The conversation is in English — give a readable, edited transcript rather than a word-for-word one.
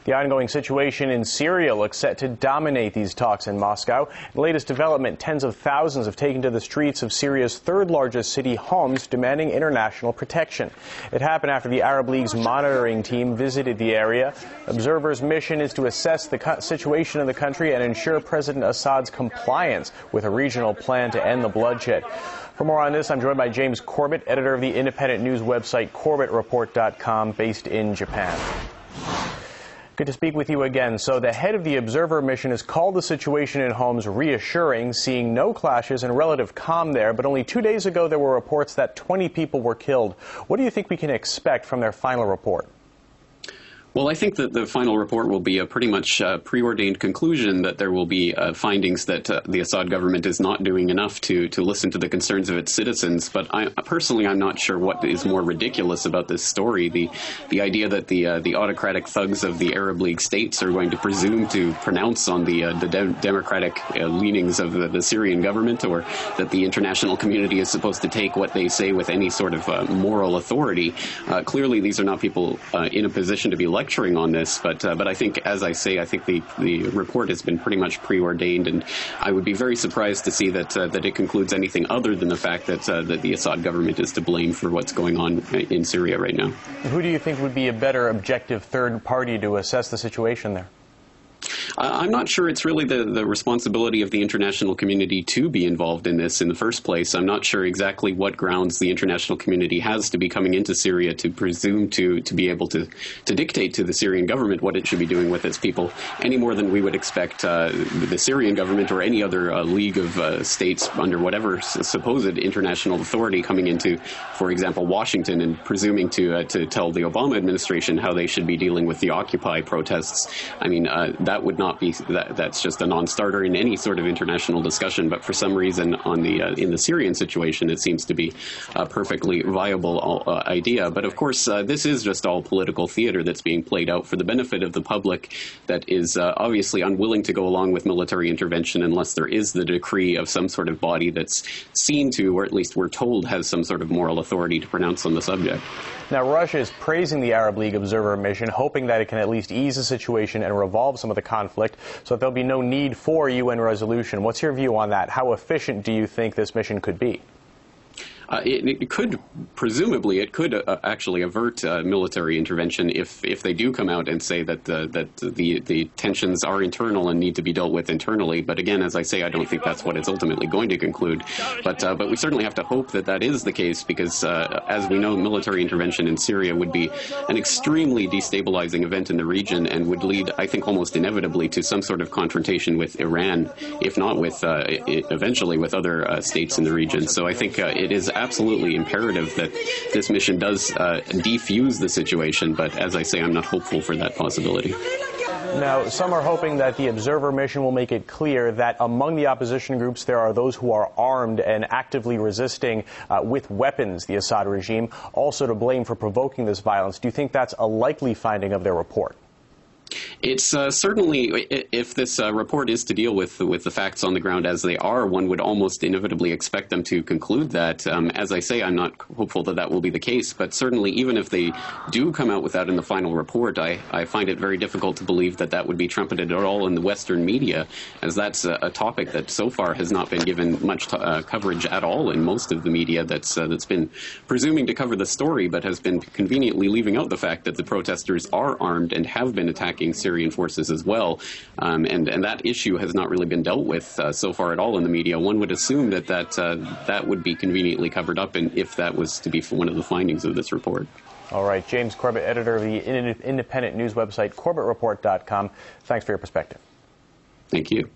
The ongoing situation in Syria looks set to dominate these talks in Moscow. The latest development, tens of thousands have taken to the streets of Syria's third largest city, Homs, demanding international protection. It happened after the Arab League's monitoring team visited the area. Observers' mission is to assess the situation in the country and ensure President Assad's compliance with a regional plan to end the bloodshed. For more on this, I'm joined by James Corbett, editor of the independent news website CorbettReport.com, based in Japan. Good to speak with you again. So the head of the observer mission has called the situation in Homs reassuring, seeing no clashes and relative calm there. But only 2 days ago, there were reports that 20 people were killed. What do you think we can expect from their final report? Well, I think that the final report will be a pretty much preordained conclusion that there will be findings that the Assad government is not doing enough to listen to the concerns of its citizens. But personally, I'm not sure what is more ridiculous about this story. The idea that the autocratic thugs of the Arab League states are going to presume to pronounce on the democratic leanings of the Syrian government, or that the international community is supposed to take what they say with any sort of moral authority. Clearly, these are not people in a position to be lecturing on this, but I think, as I say, I think the report has been pretty much preordained, and I would be very surprised to see that it concludes anything other than the fact that the Assad government is to blame for what's going on in Syria right now. Who do you think would be a better objective third party to assess the situation there? I'm not sure it's really the responsibility of the international community to be involved in this in the first place. I'm not sure exactly what grounds the international community has to be coming into Syria to presume to be able to dictate to the Syrian government what it should be doing with its people, any more than we would expect the Syrian government or any other league of states under whatever supposed international authority coming into, for example, Washington, and presuming to tell the Obama administration how they should be dealing with the Occupy protests. I mean, that would not be, that's just a non-starter in any sort of international discussion. But for some reason, in the Syrian situation, it seems to be a perfectly viable idea. But of course, this is just all political theater that's being played out for the benefit of the public that is obviously unwilling to go along with military intervention unless there is the decree of some sort of body that's seen to, or at least we're told, has some sort of moral authority to pronounce on the subject. Now, Russia is praising the Arab League observer mission, hoping that it can at least ease the situation and resolve some of the conflict so that there'll be no need for UN resolution. What's your view on that? How efficient do you think this mission could be? It could, presumably, it could actually avert military intervention if they do come out and say that the tensions are internal and need to be dealt with internally. But again, as I say, I don't think that's what it's ultimately going to conclude. But we certainly have to hope that that is the case, because as we know, military intervention in Syria would be an extremely destabilizing event in the region and would lead, I think, almost inevitably to some sort of confrontation with Iran, if not with eventually with other states in the region. So I think it is absolutely imperative that this mission does defuse the situation, but as I say, I'm not hopeful for that possibility. Now, some are hoping that the observer mission will make it clear that among the opposition groups there are those who are armed and actively resisting with weapons the Assad regime, also to blame for provoking this violence. Do you think that's a likely finding of their report? It's certainly, if this report is to deal with the facts on the ground as they are, one would almost inevitably expect them to conclude that. As I say, I'm not hopeful that that will be the case, but certainly even if they do come out with that in the final report, I find it very difficult to believe that that would be trumpeted at all in the Western media, as that's a topic that so far has not been given much coverage at all in most of the media that's been presuming to cover the story, but has been conveniently leaving out the fact that the protesters are armed and have been attacking Syrian forces as well, and that issue has not really been dealt with so far at all in the media. One would assume that would be conveniently covered up, and if that was to be one of the findings of this report. All right, James Corbett, editor of the independent news website CorbettReport.com. Thanks for your perspective. Thank you.